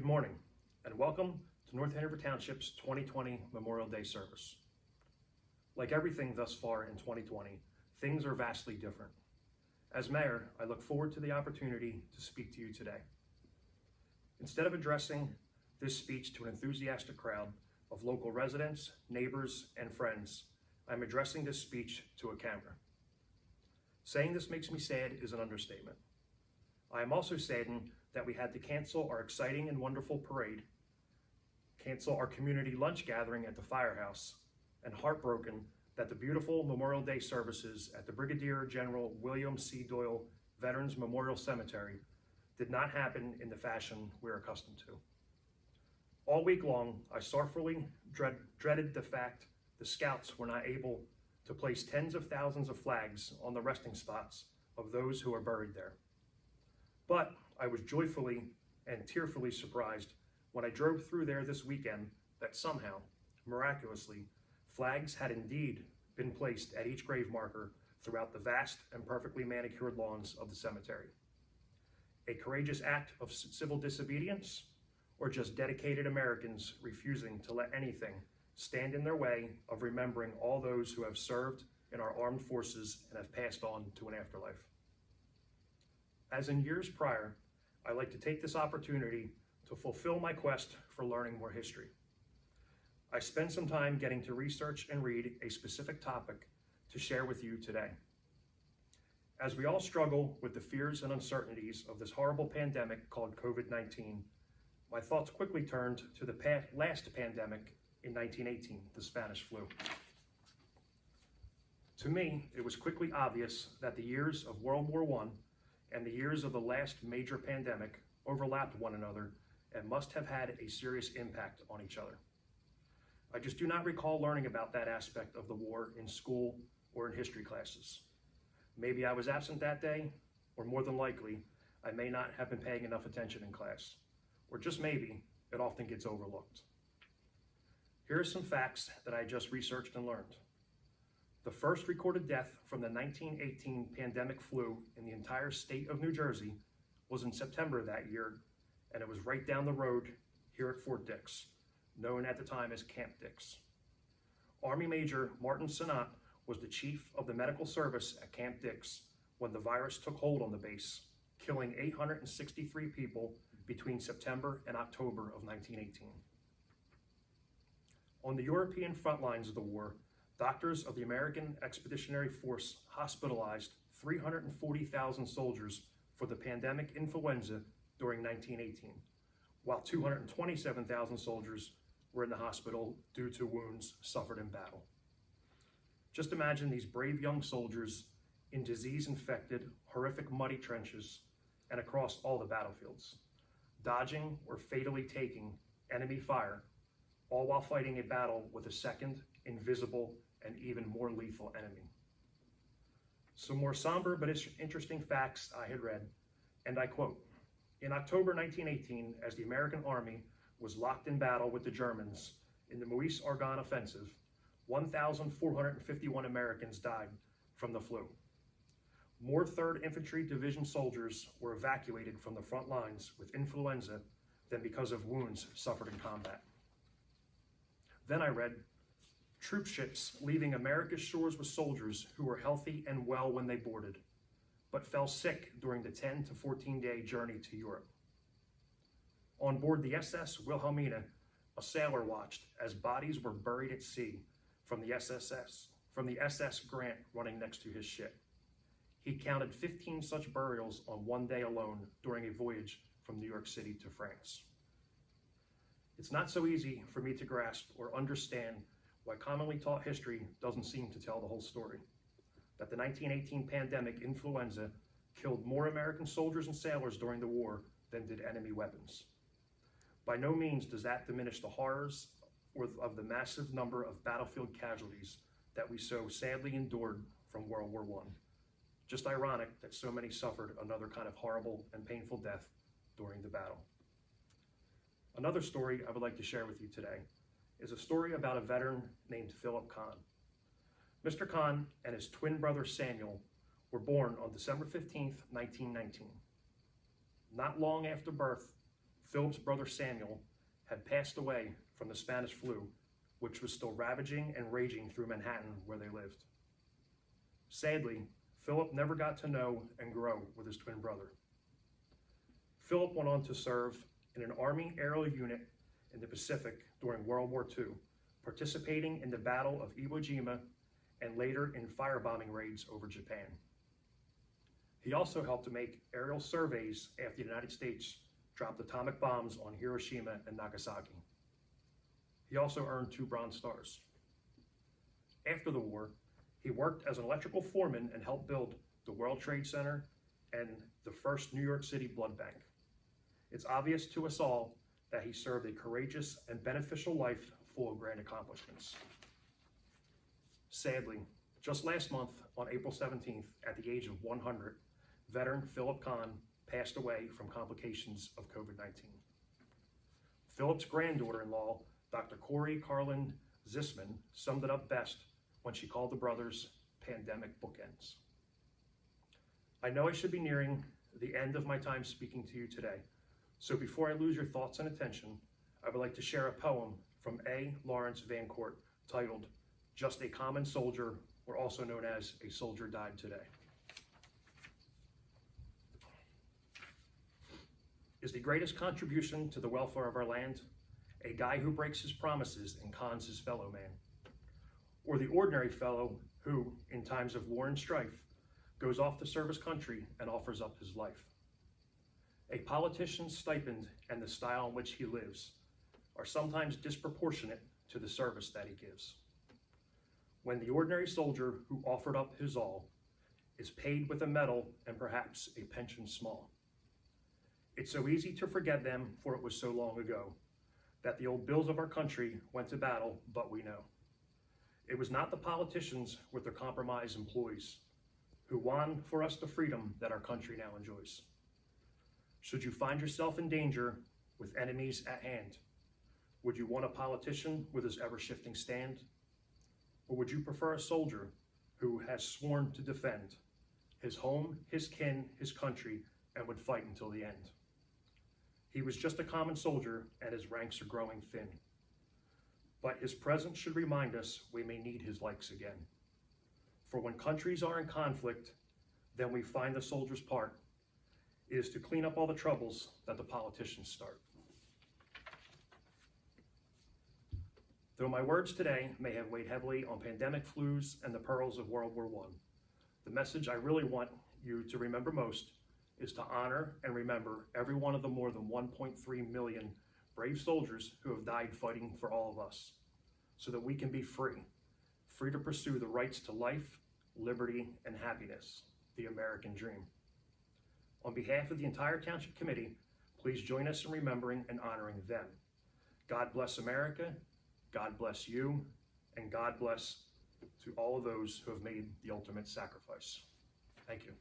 Good morning, and welcome to North Hanover Township's 2020 Memorial Day service. Like everything thus far in 2020, things are vastly different. As mayor, I look forward to the opportunity to speak to you today. Instead of addressing this speech to an enthusiastic crowd of local residents, neighbors, and friends, I'm addressing this speech to a camera. Saying this makes me sad is an understatement. I am also saddened that we had to cancel our exciting and wonderful parade, cancel our community lunch gathering at the firehouse, and heartbroken that the beautiful Memorial Day services at the Brigadier General William C. Doyle Veterans Memorial Cemetery did not happen in the fashion we're accustomed to. All week long, I sorrowfully dreaded the fact the scouts were not able to place tens of thousands of flags on the resting spots of those who are buried there. But I was joyfully and tearfully surprised when I drove through there this weekend that somehow, miraculously, flags had indeed been placed at each grave marker throughout the vast and perfectly manicured lawns of the cemetery. A courageous act of civil disobedience, or just dedicated Americans refusing to let anything stand in their way of remembering all those who have served in our armed forces and have passed on to an afterlife. As in years prior, I like to take this opportunity to fulfill my quest for learning more history. I spend some time getting to research and read a specific topic to share with you today. As we all struggle with the fears and uncertainties of this horrible pandemic called COVID-19, my thoughts quickly turned to the last pandemic in 1918, the Spanish flu. To me, it was quickly obvious that the years of World War I and the years of the last major pandemic overlapped one another and must have had a serious impact on each other. I just do not recall learning about that aspect of the war in school or in history classes. Maybe I was absent that day, or more than likely, I may not have been paying enough attention in class, or just maybe it often gets overlooked. Here are some facts that I just researched and learned. The first recorded death from the 1918 pandemic flu in the entire state of New Jersey was in September that year, and it was right down the road here at Fort Dix, known at the time as Camp Dix. Army Major Martin Sinat was the chief of the medical service at Camp Dix when the virus took hold on the base, killing 863 people between September and October of 1918. On the European front lines of the war, doctors of the American Expeditionary Force hospitalized 340,000 soldiers for the pandemic influenza during 1918, while 227,000 soldiers were in the hospital due to wounds suffered in battle. Just imagine these brave young soldiers in disease-infected, horrific muddy trenches and across all the battlefields, dodging or fatally taking enemy fire, all while fighting a battle with a second, invisible, and even more lethal enemy. Some more somber but interesting facts I had read, and I quote, "In October 1918, as the American Army was locked in battle with the Germans in the Meuse-Argonne offensive, 1,451 Americans died from the flu. More 3rd Infantry Division soldiers were evacuated from the front lines with influenza than because of wounds suffered in combat." Then I read, "Troop ships leaving America's shores with soldiers who were healthy and well when they boarded, but fell sick during the 10 to 14-day journey to Europe. On board the SS Wilhelmina, a sailor watched as bodies were buried at sea from the SS Grant running next to his ship. He counted 15 such burials on one day alone during a voyage from New York City to France." It's not so easy for me to grasp or understand why commonly taught history doesn't seem to tell the whole story. That the 1918 pandemic influenza killed more American soldiers and sailors during the war than did enemy weapons. By no means does that diminish the horrors of the massive number of battlefield casualties that we so sadly endured from World War I. Just ironic that so many suffered another kind of horrible and painful death during the battle. Another story I would like to share with you today is a story about a veteran named Philip Kahn. Mr. Kahn and his twin brother Samuel were born on December 15th, 1919. Not long after birth, Philip's brother Samuel had passed away from the Spanish flu, which was still ravaging and raging through Manhattan where they lived. Sadly, Philip never got to know and grow with his twin brother. Philip went on to serve in an Army aerial unit in the Pacific during World War II, participating in the Battle of Iwo Jima and later in firebombing raids over Japan. He also helped to make aerial surveys after the United States dropped atomic bombs on Hiroshima and Nagasaki. He also earned 2 Bronze Stars. After the war, he worked as an electrical foreman and helped build the World Trade Center and the first New York City blood bank. It's obvious to us all that he served a courageous and beneficial life full of grand accomplishments. Sadly, just last month, on April 17th, at the age of 100, veteran Philip Kahn passed away from complications of COVID-19. Philip's granddaughter-in-law, Dr. Corey Carlin Zisman, summed it up best when she called the brothers pandemic bookends. I know I should be nearing the end of my time speaking to you today, so before I lose your thoughts and attention, I would like to share a poem from A. Lawrence Van Court titled, "Just a Common Soldier," or also known as "A Soldier Died Today." Is the greatest contribution to the welfare of our land a guy who breaks his promises and cons his fellow man? Or the ordinary fellow who, in times of war and strife, goes off to serve his country and offers up his life? A politician's stipend and the style in which he lives are sometimes disproportionate to the service that he gives. When the ordinary soldier who offered up his all is paid with a medal and perhaps a pension small, it's so easy to forget them, for it was so long ago that the old bills of our country went to battle, but we know. It was not the politicians with their compromised employees who won for us the freedom that our country now enjoys. Should you find yourself in danger with enemies at hand, would you want a politician with his ever-shifting stand? Or would you prefer a soldier who has sworn to defend his home, his kin, his country, and would fight until the end? He was just a common soldier, and his ranks are growing thin. But his presence should remind us we may need his likes again. For when countries are in conflict, then we find the soldier's part is to clean up all the troubles that the politicians start. Though my words today may have weighed heavily on pandemic flus and the perils of World War I, the message I really want you to remember most is to honor and remember every one of the more than 1.3 million brave soldiers who have died fighting for all of us, so that we can be free to pursue the rights to life, liberty, and happiness, the American dream. On behalf of the entire Township Committee, please join us in remembering and honoring them. God bless America, God bless you, and God bless to all of those who have made the ultimate sacrifice. Thank you.